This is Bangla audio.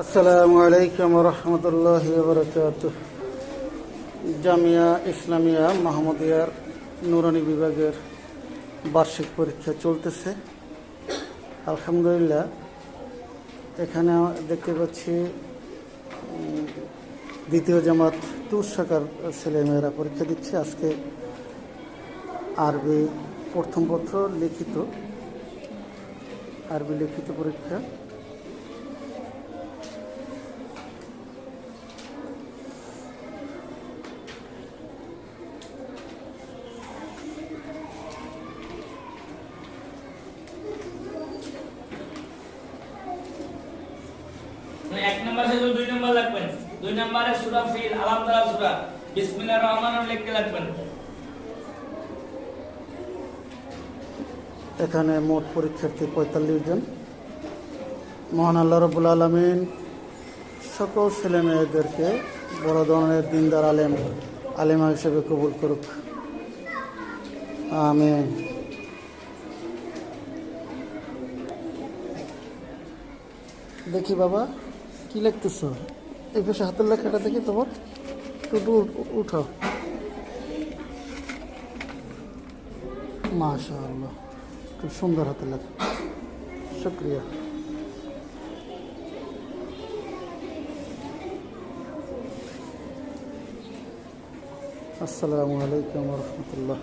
আসসালামু আলাইকুম রহমতুল্লাহি ওয়া বারাকাতুহু। জামিয়া ইসলামিয়া মাহমুদিয়ার নুরানি বিভাগের বার্ষিক পরীক্ষা চলতেছে। আলহামদুলিল্লাহ, এখানে দেখতে পাচ্ছি দ্বিতীয় জামাত তুর শাখার ছেলেমেয়েরা পরীক্ষা দিচ্ছে। আজকে আরবি প্রথম পত্র লিখিত পরীক্ষা। এক নাম্বার শেষ 2 নাম্বার লিখবেন। 2 নম্বরে সূরা ফিল আলাম তারা সূরা বিসমিল্লাহির রহমানির রহিম লিখতে লিখবেন। এখানে মোট পরীক্ষার্থী 45 জন। মহান আল্লাহ রাব্বুল আলামিন সকল ছেলে মেয়েদেরকে বড় ধরনের দিনদার আলেমা হিসেবে কবুল করুক, আমিন। দেখি বাবা, কি লিখতেছ? এই পাশে হাতের লেখাটা দেখি তোমার, একটু উঠাও। মাশাআল্লাহ, খুব সুন্দর হাতের লেখা, শুকরিয়া। আসসালামু আলাইকুম ওয়া রাহমাতুল্লাহ।